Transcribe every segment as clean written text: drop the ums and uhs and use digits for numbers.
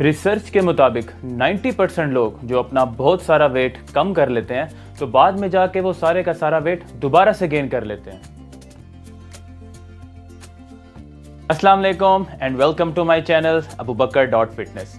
Research के मुताबिक 90% लोग जो अपना बहुत सारा वेट कम कर लेते हैं तो बाद में जाके वो सारे का सारा वेट दोबारा से गेन कर लेते हैं। अस्सलाम वालेकुम and welcome to my channel abubakar.fitness।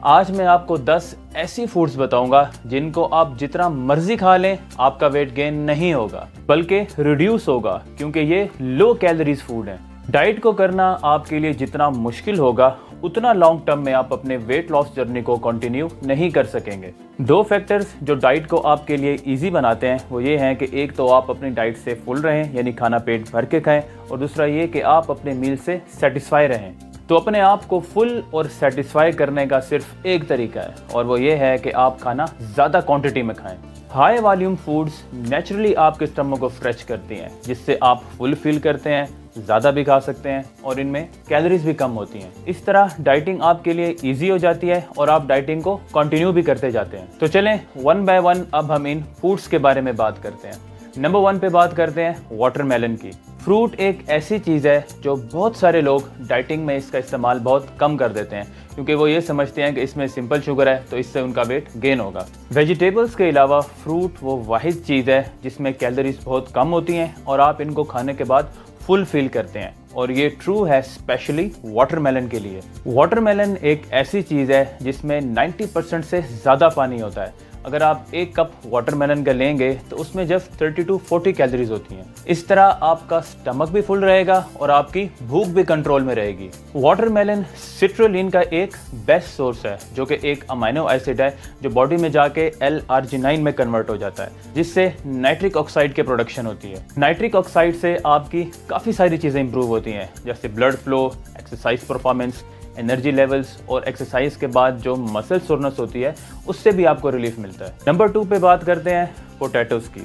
आज मैं आपको 10 ऐसी फूड्स बताऊंगा जिनको आप जितना मर्जी खा लें आपका वेट गेन नहीं होगा बल्कि रिड्यूस होगा, क्योंकि ये लो कैलोरीज फूड हैं। डाइट को करना आपके लिए जितना मुश्किल होगा उतना लॉन्ग टर्म में आप अपने वेट लॉस जर्नी को कंटिन्यू नहीं कर सकेंगे। दो फैक्टर्स जो डाइट को आपके लिए इजी बनाते हैं वो ये हैं कि एक तो आप अपनी डाइट से फुल रहें, यानी खाना पेट भर के खाएं, और दूसरा ये कि आप अपने मील से सेटिस्फाई रहें। तो अपने आप को फुल और सेटिस्फाई करने का सिर्फ एक तरीका है और वो ये है कि आप खाना ज़्यादा क्वांटिटी में खाएं। हाई वॉल्यूम फूड्स नेचुरली आपके स्टमक को फ्रेश करती हैं, जिससे आप फुल फील करते हैं, ज़्यादा भी खा सकते हैं और इनमें कैलोरीज भी कम होती हैं। इस तरह डाइटिंग आपके लिए इजी हो जाती है और आप डाइटिंग को कंटिन्यू भी करते जाते हैं। तो चलें वन बाय वन अब हम इन फूड्स के बारे में बात करते हैं। नंबर 1 पे बात करते हैं वाटरमेलन की। फ्रूट एक ऐसी चीज़ है जो बहुत सारे लोग डाइटिंग में इसका इस्तेमाल बहुत कम कर देते हैं, क्योंकि वो ये समझते हैं कि इसमें सिंपल शुगर है तो इससे उनका वेट गेन होगा। वेजिटेबल्स के अलावा फ्रूट वो वाहिद चीज़ है जिसमें कैलोरीज बहुत कम होती हैं और आप इनको खाने के बाद फुल फील करते हैं, और ये ट्रू है स्पेशली वाटरमेलन के लिए। वाटरमेलन एक ऐसी चीज़ है जिसमें 90% से ज़्यादा पानी होता है। अगर आप एक कप वाटरमेलन का लेंगे तो उसमें जब 30 to 40 कैलोरीज होती हैं। इस तरह आपका स्टमक भी फुल रहेगा और आपकी भूख भी कंट्रोल में रहेगी। वाटरमेलन सिट्रुलिन का एक बेस्ट सोर्स है, जो कि एक अमाइनो एसिड है जो बॉडी में जाके L-आर्जिनाइन में कन्वर्ट हो जाता है, जिससे नाइट्रिक ऑक्साइड की प्रोडक्शन होती है। नाइट्रिक ऑक्साइड से आपकी काफ़ी सारी चीज़ें इंप्रूव होती हैं, जैसे blood flow, exercise performance, energy levels, और एक्सरसाइज के बाद जो मसल सोरनेस होती है उससे भी आपको रिलीफ मिलता है। नंबर 2 पे बात करते हैं पोटैटोज़ की।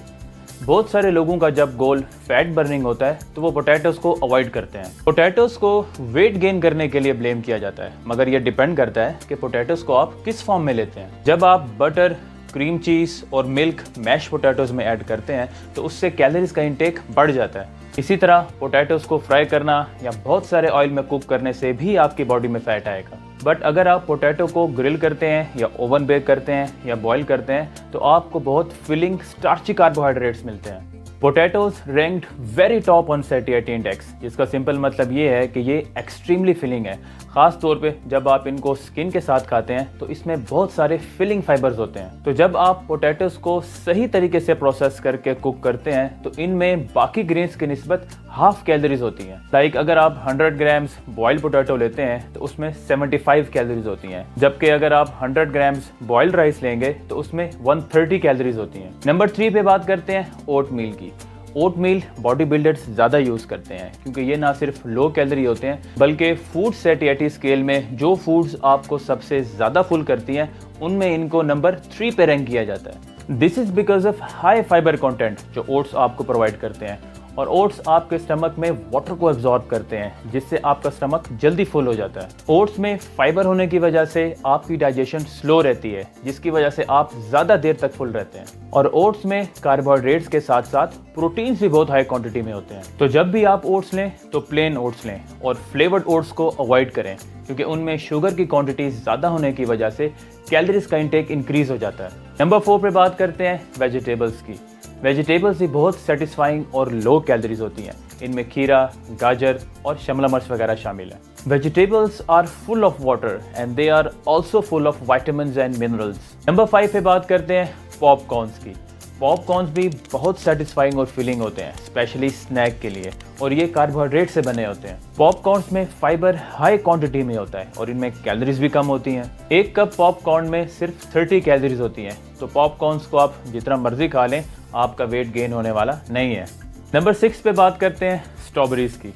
बहुत सारे लोगों का जब गोल फैट बर्निंग होता है तो वो पोटैटोज़ को अवॉइड करते हैं। पोटैटोज़ को वेट गेन करने के लिए ब्लेम किया जाता है, मगर ये डिपेंड करता है कि पोटैटोज़ को आप किस फॉर्म में लेते हैं। जब आप बटर, क्रीम चीज़ और मिल्क मैश पोटैटोज़ में ऐड करते हैं तो उससे कैलोरीज का इंटेक बढ़ जाता है। इसी तरह पोटैटोज़ को फ्राई करना या बहुत सारे ऑयल में कुक करने से भी आपकी बॉडी में फैट आएगा। बट अगर आप पोटैटो को ग्रिल करते हैं या ओवन बेक करते हैं या बॉईल करते हैं तो आपको बहुत फिलिंग स्टार्ची कार्बोहाइड्रेट्स मिलते हैं। Potatoes ranked very top on satisfaction index, जिसका सिंपल मतलब ये है कि ये एक्सट्रीमली फिलिंग है। ख़ास तौर पे जब आप इनको स्किन के साथ खाते हैं तो इसमें बहुत सारे फिलिंग फाइबर्स होते हैं। तो जब आप पोटैटोज को सही तरीके से प्रोसेस करके कुक करते हैं तो इनमें बाकी ग्रेन्स की निस्बत हाफ कैलोरीज होती हैं। लाइक अगर आप 100 ग्राम्स बॉइल्ड पोटैटो लेते हैं तो उसमें 75 कैलोरीज होती हैं, जबकि अगर आप 100 ग्राम्स बॉइल्ड राइस लेंगे तो उसमें 130 कैलोरीज होती हैं। नंबर 3 पे बात करते हैं ओट मील की। ओट मील बॉडी बिल्डर्स ज़्यादा यूज़ करते हैं क्योंकि ये ना सिर्फ लो कैलोरी होते हैं बल्कि फूड सैटिस्फैक्शन स्केल में जो फूड्स आपको सबसे ज़्यादा फुल करती हैं उनमें इनको नंबर 3 पे रैंक किया जाता है। This is because of high fibre content जो ओट्स आपको प्रोवाइड करते हैं, और ओट्स आपके स्टमक में वाटर को एब्जॉर्ब करते हैं, जिससे आपका स्टमक जल्दी फुल हो जाता है। ओट्स में फाइबर होने की वजह से आपकी डाइजेशन स्लो रहती है, जिसकी वजह से आप ज़्यादा देर तक फुल रहते हैं। और ओट्स में कार्बोहाइड्रेट्स के साथ साथ प्रोटीन्स भी बहुत हाई क्वांटिटी में होते हैं। तो जब भी आप ओट्स लें तो प्लेन ओट्स लें और फ्लेवर्ड ओट्स को अवॉइड करें, क्योंकि उनमें शुगर की क्वांटिटी ज़्यादा होने की वजह से कैलोरीज का इंटेक इंक्रीज हो जाता है। नंबर 4 पे बात करते हैं वेजिटेबल्स की। वेजिटेबल्स भी बहुत सेटिस्फाइंग और लो कैलोरीज होती हैं। इनमें खीरा, गाजर और शिमला मिर्च वगैरह शामिल हैं। Vegetables are full of water and they are also full of vitamins and minerals. Number 5 पे बात करते हैं पॉपकॉर्न्स की। पॉपकॉर्न्स भी बहुत सेटिस्फाइंग और फिलिंग होते हैं, स्पेशली स्नैक के लिए, और ये कार्बोहाइड्रेट से बने होते हैं। पॉपकॉर्न्स में फाइबर हाई क्वांटिटी में होता है और इनमें कैलोरीज भी कम होती हैं। एक कप पॉपकॉर्न में सिर्फ 30 कैलोरीज होती हैं, तो पॉपकॉर्न्स को आप जितना मर्जी खा लें आपका वेट गेन होने वाला नहीं है। नंबर 6 पे बात करते हैं स्ट्रॉबेरीज की।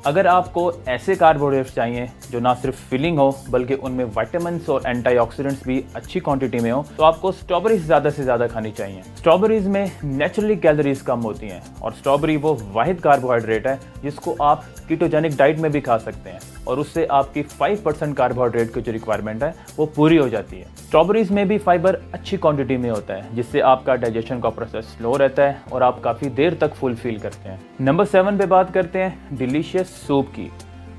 अगर आपको ऐसे कार्बोहाइड्रेट्स चाहिए जो ना सिर्फ फिलिंग हो बल्कि उनमें विटामिन्स और एंटीऑक्सीडेंट्स भी अच्छी क्वांटिटी में हो, तो आपको स्ट्रॉबेरीज ज़्यादा से ज़्यादा खानी चाहिए। स्ट्रॉबेरीज में नेचुरली कैलोरीज कम होती हैं और स्ट्रॉबेरी वो वाहिद कार्बोहाइड्रेट है जिसको आप कीटोजेनिक डाइट में भी खा सकते हैं, और उससे आपकी 5% कार्बोहाइड्रेट की जो रिक्वायरमेंट है वो पूरी हो जाती है। स्ट्रॉबेरीज में भी फाइबर अच्छी क्वांटिटी में होता है, जिससे आपका डाइजेशन का प्रोसेस स्लो रहता है और आप काफ़ी देर तक फुल फील करते हैं। नंबर 7 पे बात करते हैं डिलीशियस सूप की।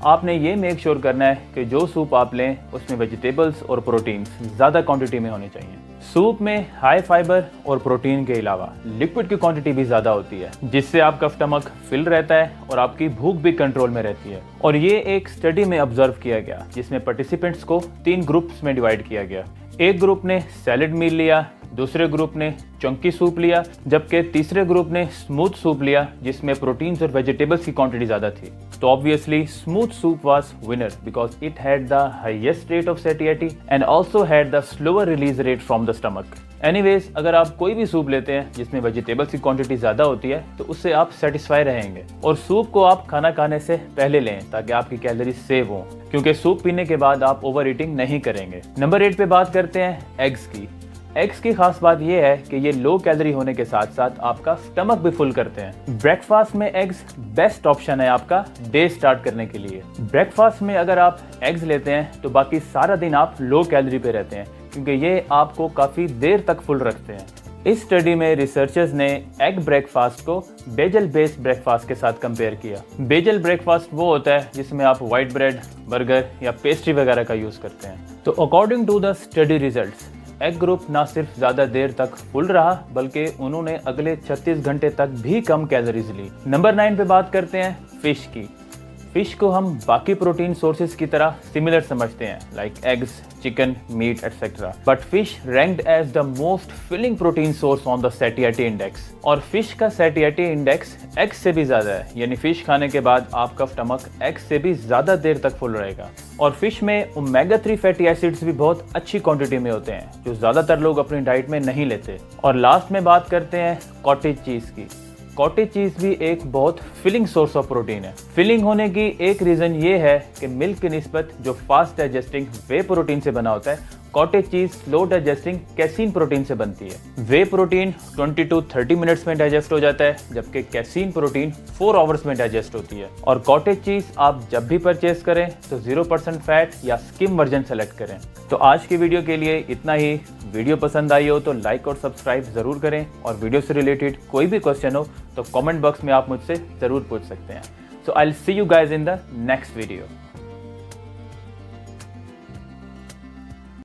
आपने ये मेक श्योर करना है कि जो सूप आप लें उसमें वेजिटेबल्स और प्रोटीन्स ज़्यादा क्वांटिटी में होने चाहिए। सूप में हाई फाइबर और प्रोटीन के अलावा लिक्विड की क्वांटिटी भी ज़्यादा होती है, जिससे आपका स्टमक फिल रहता है और आपकी भूख भी कंट्रोल में रहती है। और ये एक स्टडी में ऑब्जर्व किया गया जिसमें पार्टिसिपेंट्स को 3 ग्रुप्स में डिवाइड किया गया। एक ग्रुप ने सैलेड मील लिया, दूसरे ग्रुप ने चंकी सूप लिया, जबकि तीसरे ग्रुप ने स्मूथ सूप लिया जिसमें प्रोटीन्स और वेजिटेबल्स की क्वांटिटी ज़्यादा थी। तो obviously smooth soup was winner because it had the highest rate of satiety and also had the slower release rate from the stomach. Anyways, अगर आप कोई भी सूप लेते हैं जिसमें वेजिटेबल्स की क्वांटिटी ज़्यादा होती है तो उससे आप सेटिस्फाई रहेंगे। और सूप को आप खाना खाने से पहले लें ताकि आपकी कैलोरी सेव हो, क्योंकि सूप पीने के बाद आप ओवर ईटिंग नहीं करेंगे। नंबर 8 पे बात करते हैं एग्स की। एग्स की खास बात यह है कि ये लो कैलोरी होने के साथ साथ आपका स्टमक भी फुल करते हैं। ब्रेकफास्ट में एग्स बेस्ट ऑप्शन है आपका डे स्टार्ट करने के लिए। ब्रेकफास्ट में अगर आप एग्स लेते हैं तो बाकी सारा दिन आप लो कैलोरी पे रहते हैं, क्योंकि ये आपको काफ़ी देर तक फुल रखते हैं। इस स्टडी में रिसर्चर्स ने एग ब्रेकफास्ट को बेजल बेस्ड ब्रेकफास्ट के साथ कंपेयर किया। बेजल ब्रेकफास्ट वो होता है जिसमें आप वाइट ब्रेड, बर्गर या पेस्ट्री वगैरह का यूज़ करते हैं। तो according to the study results, egg group ना सिर्फ ज़्यादा देर तक फुल रहा बल्कि उन्होंने अगले 36 घंटे तक भी कम कैलोरीज ली। नंबर 9 पे बात करते हैं फिश की। फिश को हम बाकी प्रोटीन सोर्सेज की तरह सिमिलर समझते हैं, like eggs, chicken, meat etcetera, but fish ranked as the most filling protein source on the satiety index. और फिश का सैटिएटी इंडेक्स एग्स से भी ज़्यादा है, यानी फिश खाने के बाद आपका स्टमक एग्स से भी ज़्यादा देर तक फुल रहेगा। और फिश में ओमेगा 3 फैटी एसिड्स भी बहुत अच्छी क्वांटिटी में होते हैं, जो ज़्यादातर लोग अपनी डाइट में नहीं लेते। और लास्ट में बात करते हैं कॉटेज चीज़ की। कॉटेज चीज़ भी एक बहुत फिलिंग सोर्स ऑफ प्रोटीन है। फिलिंग होने की एक रीज़न ये है कि मिल्क की निस्बत जो फास्ट डाइजेस्टिंग वे प्रोटीन से बना होता है, कॉटेज चीज़ स्लो डाइजेस्टिंग कैसीन प्रोटीन से बनती है। वे प्रोटीन 20 to 30 मिनट्स में डाइजेस्ट हो जाता है, जबकि कैसीन प्रोटीन 4 आवर्स में डाइजेस्ट होती है। और कॉटेज चीज़ आप जब भी परचेज करें तो 0% फैट या स्किम वर्जन सेलेक्ट करें। तो आज की वीडियो के लिए इतना ही। वीडियो पसंद आई हो तो लाइक और सब्सक्राइब ज़रूर करें, और वीडियो से रिलेटेड कोई भी क्वेश्चन हो तो कमेंट बॉक्स में आप मुझसे ज़रूर पूछ सकते हैं। So I will see you guys in the next video.